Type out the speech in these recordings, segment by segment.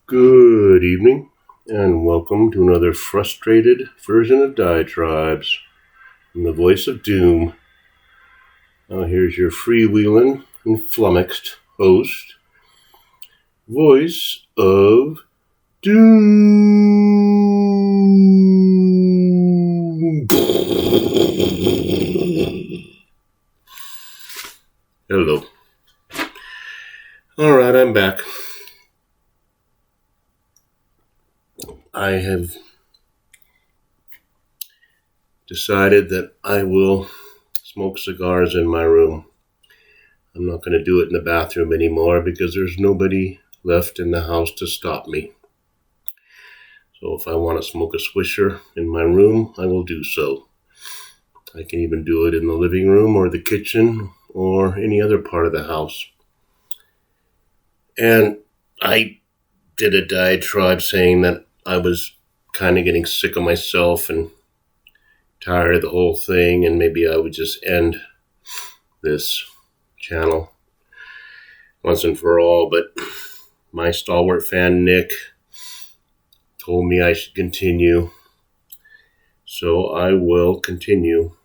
Good evening, and welcome to another frustrated version of Diatribes. I'm the voice of doom. Here's your freewheeling and flummoxed host, voice of doom. Hello. All right, I'm back. I have decided that I will smoke cigars in my room. I'm not going to do it in the bathroom anymore because there's nobody left in the house to stop me. So if I want to smoke a swisher in my room, I will do so. I can even do it in the living room or the kitchen or any other part of the house. And I did a diatribe saying that I was kind of getting sick of myself and tired of the whole thing, and maybe I would just end this channel once and for all. But my stalwart fan, Nick, told me I should continue, so I will continue.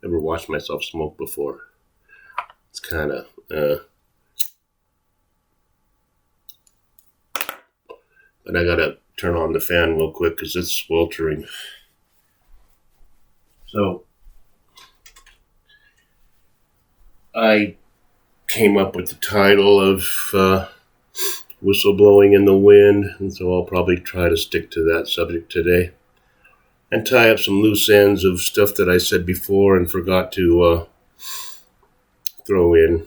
Never watched myself smoke before. It's kind of, but I gotta turn on the fan real quick because it's sweltering. So, I came up with the title of Whistleblowing in the Wind, and so I'll probably try to stick to that subject today and tie up some loose ends of stuff that I said before and forgot to throw in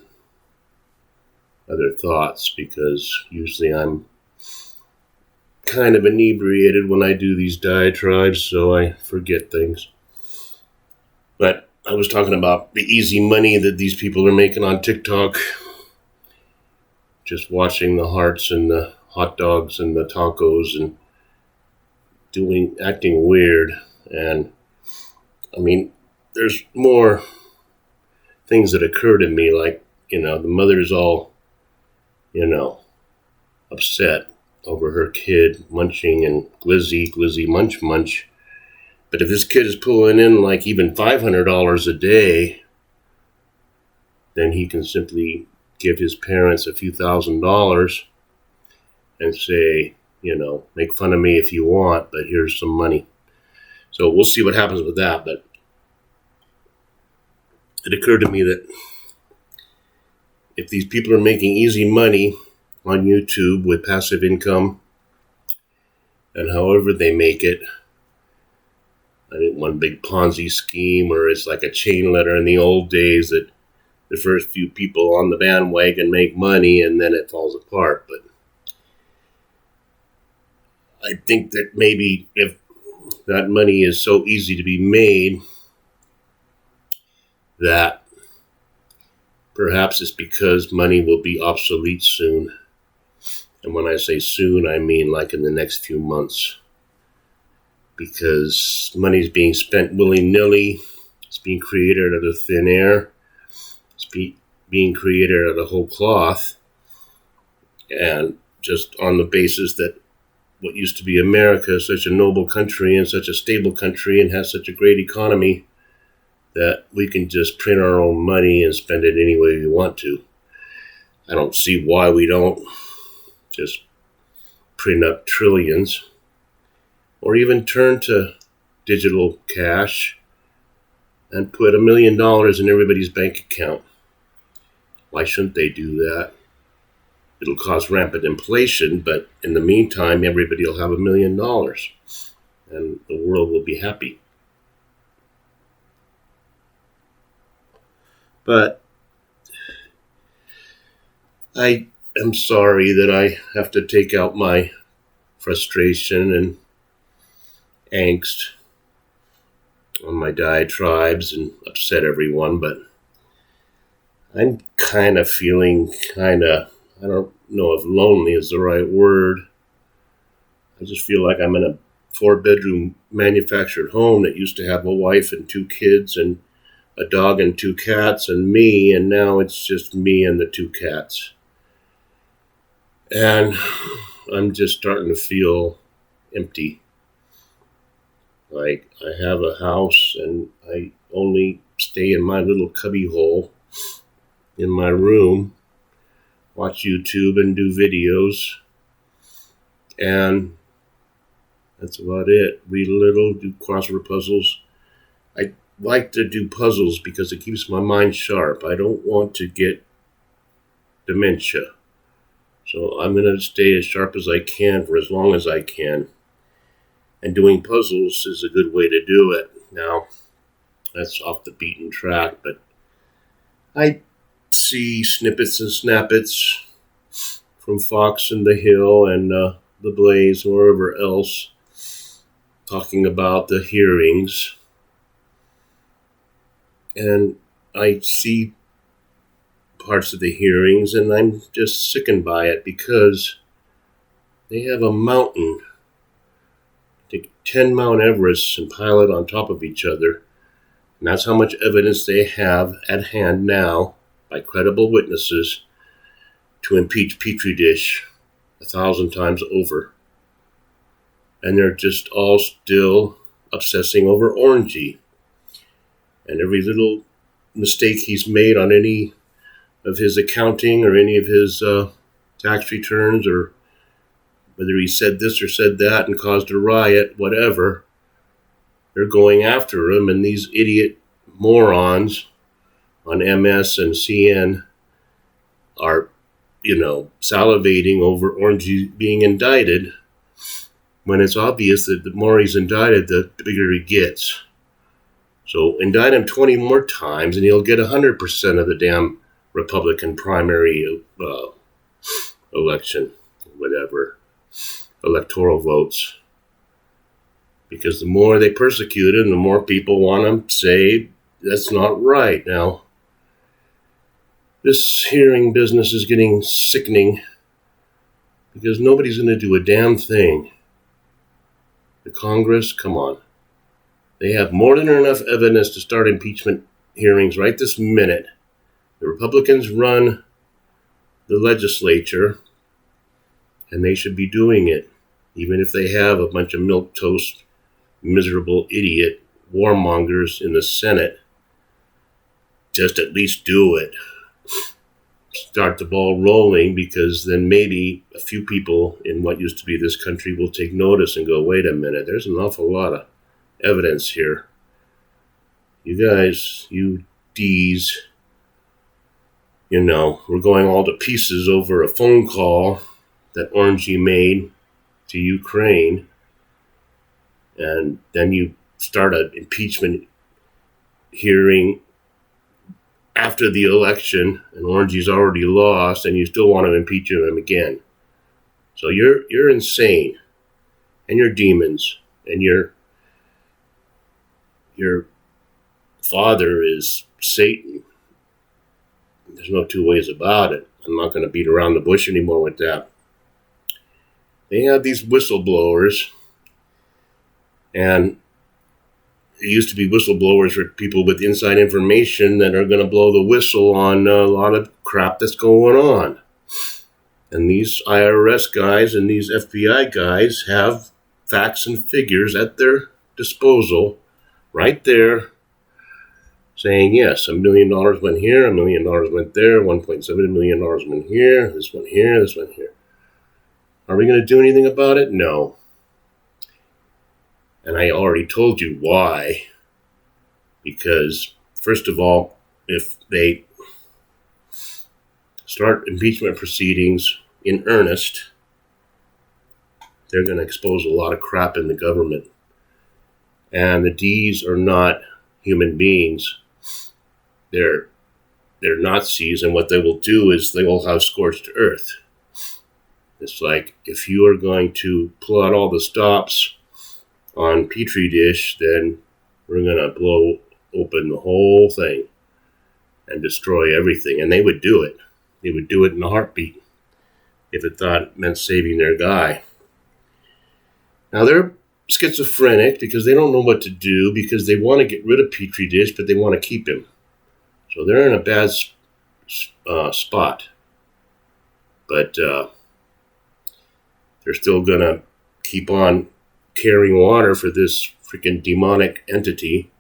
other thoughts, because usually I'm kind of inebriated when I do these diatribes, so I forget things. But I was talking about the easy money that these people are making on TikTok, just watching the hearts and the hot dogs and the tacos and acting weird. And I mean, there's more things that occur to me, like, the mother's all, upset over her kid munching and glizzy munch. But if this kid is pulling in like even $500 a day, then he can simply give his parents a few $1,000s and say, make fun of me if you want, but here's some money. So we'll see what happens with that. But it occurred to me that if these people are making easy money on YouTube with passive income, and however they make it, I think one big Ponzi scheme, or it's like a chain letter in the old days that the first few people on the bandwagon make money and then it falls apart. But I think that maybe if that money is so easy to be made, that perhaps it's because money will be obsolete soon. And when I say soon, I mean like in the next few months. Because money is being spent willy-nilly. It's being created out of thin air. It's being created out of whole cloth. And just on the basis that what used to be America is such a noble country and such a stable country and has such a great economy that we can just print our own money and spend it any way we want to. I don't see why we don't just print up trillions, or even turn to digital cash and put $1 million in everybody's bank account. Why shouldn't they do that? It'll cause rampant inflation, but in the meantime, everybody will have $1 million and the world will be happy. But I am sorry that I have to take out my frustration and angst on my diatribes and upset everyone, but I'm kind of feeling I don't know if lonely is the right word. I just feel like I'm in a 4-bedroom manufactured home that used to have a wife and 2 kids and a dog and 2 cats and me, and now it's just me and the 2 cats. And I'm just starting to feel empty. Like I have a house and I only stay in my little cubby hole in my room, watch YouTube and do videos, and that's about it. Read a little, do crossword puzzles. I like to do puzzles because it keeps my mind sharp. I don't want to get dementia. So I'm going to stay as sharp as I can for as long as I can. And doing puzzles is a good way to do it. Now, that's off the beaten track, but I see snippets and snappets from Fox and The Hill and The Blaze or wherever else talking about the hearings. And I see parts of the hearings and I'm just sickened by it because they have a mountain. Take 10 Mount Everests and pile it on top of each other. And that's how much evidence they have at hand now by credible witnesses to impeach Petri dish 1,000 times over. And they're just all still obsessing over Orangey. And every little mistake he's made on any of his accounting or any of his tax returns, or whether he said this or said that and caused a riot, whatever, they're going after him. And these idiot morons on MS and CN are, salivating over Orangey being indicted when it's obvious that the more he's indicted, the bigger he gets. So indict him 20 more times and he'll get 100% of the damn Republican primary election, whatever, electoral votes. Because the more they persecute him, the more people want to say that's not right. Now, this hearing business is getting sickening because nobody's going to do a damn thing. The Congress, come on. They have more than enough evidence to start impeachment hearings right this minute. The Republicans run the legislature, and they should be doing it, even if they have a bunch of milquetoast, miserable idiot warmongers in the Senate. Just at least do it. Start the ball rolling, because then maybe a few people in what used to be this country will take notice and go, wait a minute, there's an awful lot of evidence here. You guys, you D's, we're going all to pieces over a phone call that Orangey made to Ukraine, and then you start an impeachment hearing after the election, and Orangey's already lost, and you still want to impeach him again. So you're insane, and you're demons, and your father is Satan. There's no two ways about it. I'm not going to beat around the bush anymore with that. They have these whistleblowers, and it used to be whistleblowers for people with inside information that are going to blow the whistle on a lot of crap that's going on. And these IRS guys and these FBI guys have facts and figures at their disposal right there, saying, yes, $1 million went here, $1 million went there, $1.7 million went here, this went here, this went here. Are we going to do anything about it? No. And I already told you why. Because, first of all, if they start impeachment proceedings in earnest, they're going to expose a lot of crap in the government. And the D's are not human beings. They're Nazis, and what they will do is they will have scorched earth. It's like, if you are going to pull out all the stops on Petri dish, then we're going to blow open the whole thing and destroy everything. And they would do it. They would do it in a heartbeat if it thought it meant saving their guy. Now, they're schizophrenic because they don't know what to do, because they want to get rid of Petri dish, but they want to keep him. So they're in a bad spot. But they're still going to keep on carrying water for this freaking demonic entity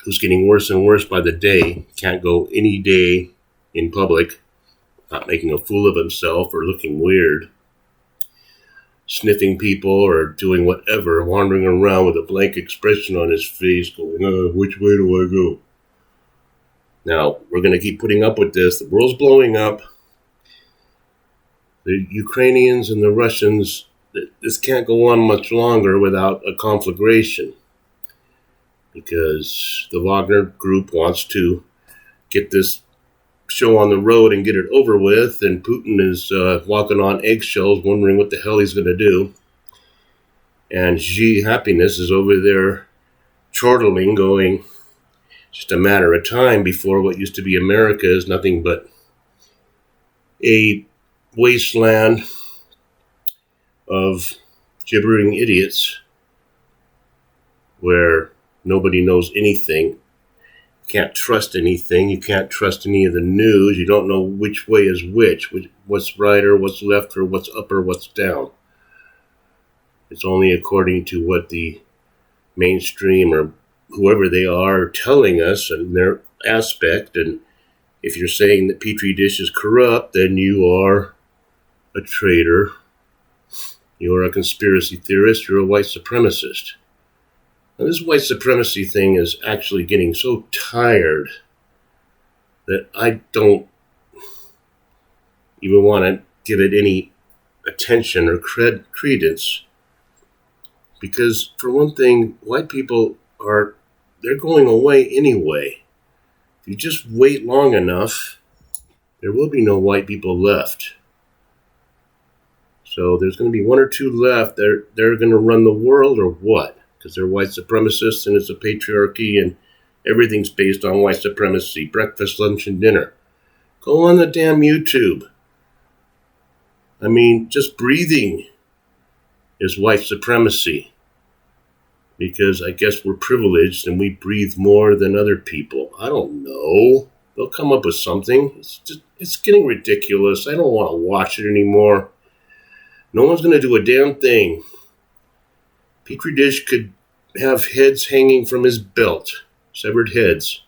who's getting worse and worse by the day. Can't go any day in public, not making a fool of himself or looking weird, sniffing people or doing whatever, wandering around with a blank expression on his face going, which way do I go? Now, we're going to keep putting up with this. The world's blowing up. The Ukrainians and the Russians, this can't go on much longer without a conflagration, because the Wagner group wants to get this show on the road and get it over with, and Putin is walking on eggshells wondering what the hell he's going to do. And Xi Happiness is over there chortling, going, just a matter of time before what used to be America is nothing but a wasteland of gibbering idiots where nobody knows anything. You can't trust anything. You can't trust any of the news. You don't know which way is which, what's right or what's left or what's up or what's down. It's only according to what the mainstream or whoever they are telling us and their aspect. And if you're saying that Petri dish is corrupt, then you are a traitor. You're a conspiracy theorist. You're a white supremacist. Now, this white supremacy thing is actually getting so tired that I don't even want to give it any attention or credence. Because, for one thing, white people they're going away anyway. If you just wait long enough, there will be no white people left. So there's going to be one or two left. They're going to run the world, or what? Because they're white supremacists and it's a patriarchy and everything's based on white supremacy. Breakfast, lunch, and dinner. Go on the damn YouTube. I mean, just breathing is white supremacy. Because I guess we're privileged and we breathe more than other people. I don't know. They'll come up with something. It's getting ridiculous. I don't want to watch it anymore. No one's going to do a damn thing. Petri dish could have heads hanging from his belt, severed heads.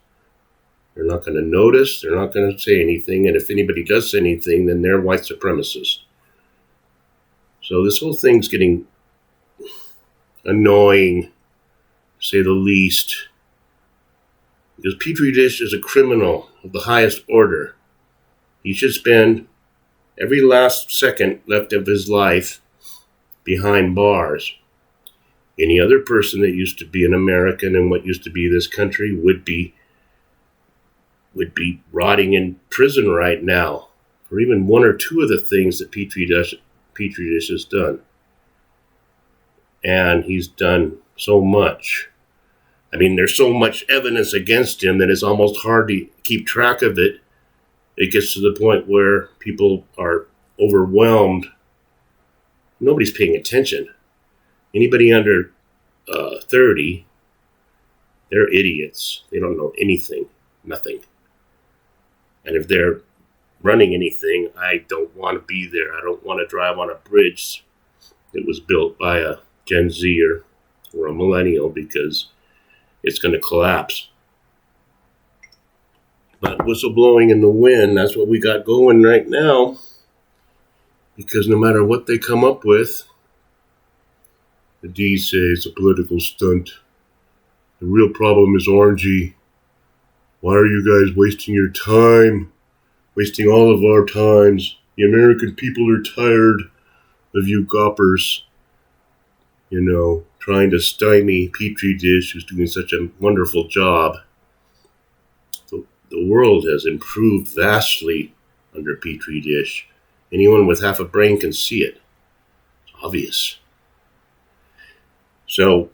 They're not going to notice. They're not going to say anything. And if anybody does say anything, then they're white supremacists. So this whole thing's getting annoying, to say the least. Because Petri dish is a criminal of the highest order. He should spend every last second left of his life behind bars. Any other person that used to be an American in what used to be this country would be rotting in prison right now for even one or two of the things that Petri dish has done. And he's done so much. I mean, there's so much evidence against him that it's almost hard to keep track of it. It gets to the point where people are overwhelmed. Nobody's paying attention. Anybody under 30, they're idiots. They don't know anything, nothing. And if they're running anything, I don't want to be there. I don't want to drive on a bridge that was built by a Gen Zer or a millennial, because it's going to collapse. But whistleblowing in the wind, that's what we got going right now. Because no matter what they come up with, the D's say it's a political stunt. The real problem is orangey. Why are you guys wasting your time? Wasting all of our times. The American people are tired of you goppers, trying to stymie Petri dish, who's doing such a wonderful job. The world has improved vastly under Petri dish. Anyone with half a brain can see it. It's obvious. So,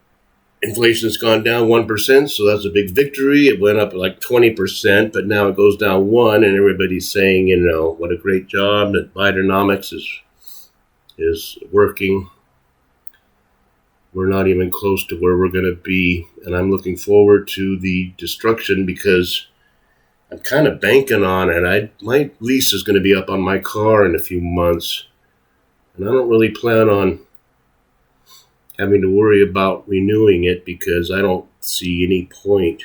inflation's gone down 1%, so that's a big victory. It went up like 20%, but now it goes down 1%, and everybody's saying, what a great job that Bidenomics is working. We're not even close to where we're going to be, and I'm looking forward to the destruction because I'm kind of banking on it. My lease is going to be up on my car in a few months, And I don't really plan on having to worry about renewing it because I don't see any point.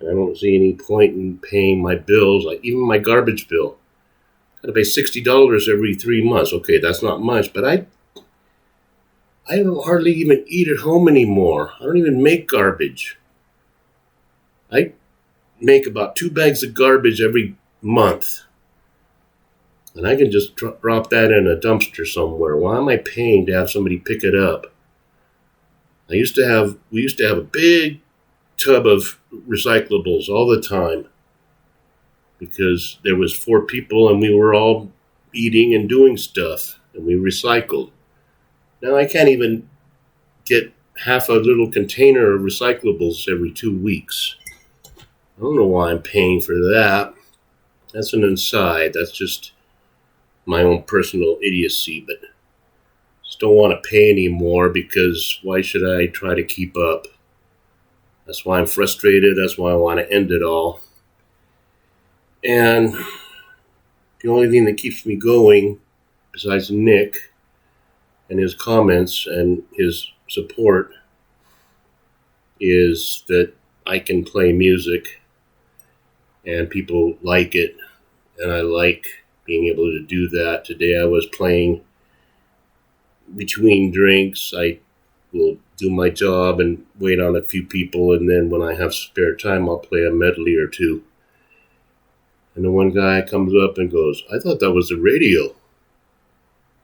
I don't see any point in paying my bills, like even my garbage bill. I gotta pay $60 every 3 months. Okay, that's not much, but I don't hardly even eat at home anymore. I don't even make garbage. I make about 2 bags of garbage every month. And I can just drop that in a dumpster somewhere. Why am I paying to have somebody pick it up? We used to have a big tub of recyclables all the time because there was 4 people and we were all eating and doing stuff and we recycled. Now I can't even get half a little container of recyclables every 2 weeks. I don't know why I'm paying for that. That's an aside. That's just my own personal idiocy, but just don't want to pay anymore because why should I try to keep up? That's why I'm frustrated. That's why I want to end it all. And the only thing that keeps me going, besides Nick and his comments and his support, is that I can play music and people like it, and I like being able to do that. Today I was playing between drinks. I will do my job and wait on a few people, and then when I have spare time I'll play a medley or two. And the one guy comes up and goes, "I thought that was the radio."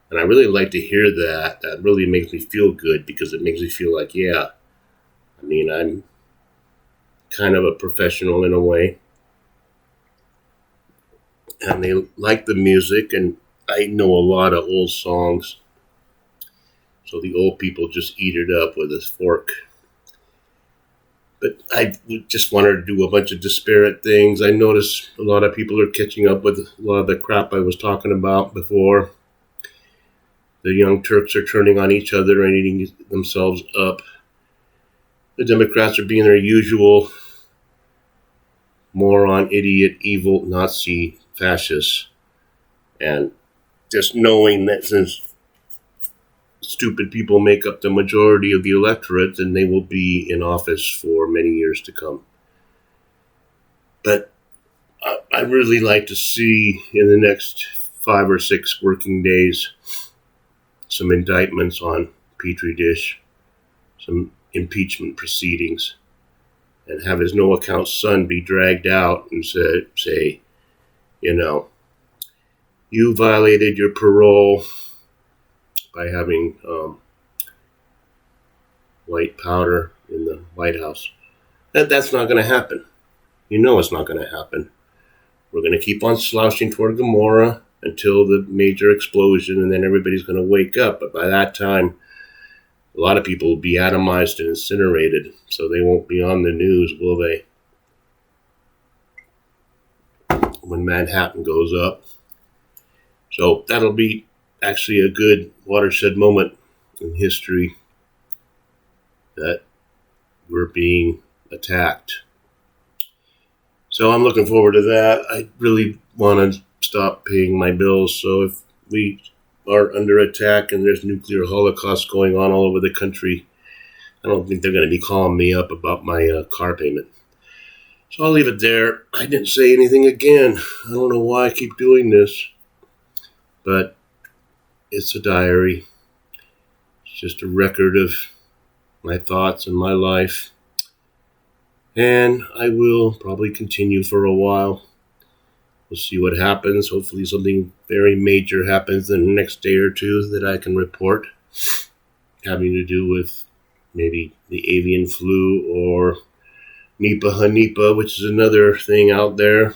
And I really like to hear that. That really makes me feel good because it makes me feel like, yeah, I mean, I'm kind of a professional in a way. And they like the music, and I know a lot of old songs. So the old people just eat it up with a fork. But I just wanted to do a bunch of disparate things. I notice a lot of people are catching up with a lot of the crap I was talking about before. The Young Turks are turning on each other and eating themselves up. The Democrats are being their usual moron, idiot, evil, Nazi, fascists. And just knowing that since stupid people make up the majority of the electorate, then they will be in office for many years to come. But I really like to see in the next 5 or 6 working days some indictments on Petri dish, some impeachment proceedings, and have his no-account son be dragged out and say, you know, you violated your parole by having white powder in the White House. That's not going to happen. You know it's not going to happen. We're going to keep on slouching toward Gomorrah until the major explosion, and then everybody's going to wake up. But by that time, a lot of people will be atomized and incinerated, so they won't be on the news, will they? When Manhattan goes up. So that'll be actually a good watershed moment in history that we're being attacked. So I'm looking forward to that. I really want to stop paying my bills. So if we are under attack and there's nuclear holocaust going on all over the country, I don't think they're going to be calling me up about my car payment. So I'll leave it there. I didn't say anything again. I don't know why I keep doing this, but it's a diary. It's just a record of my thoughts and my life. And I will probably continue for a while. We'll see what happens. Hopefully something very major happens in the next day or two that I can report, having to do with maybe the avian flu or Nipah, which is another thing out there.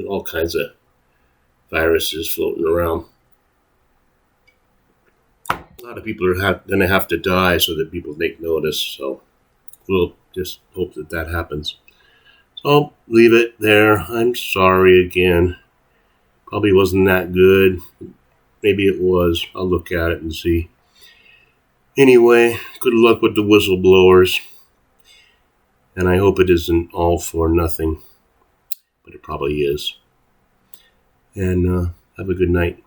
All kinds of viruses floating around. A lot of people are going to have to die so that people take notice. So we'll just hope that happens. So I'll leave it there. I'm sorry again. Probably wasn't that good. Maybe it was. I'll look at it and see. Anyway, good luck with the whistleblowers. And I hope it isn't all for nothing. But it probably is. And have a good night.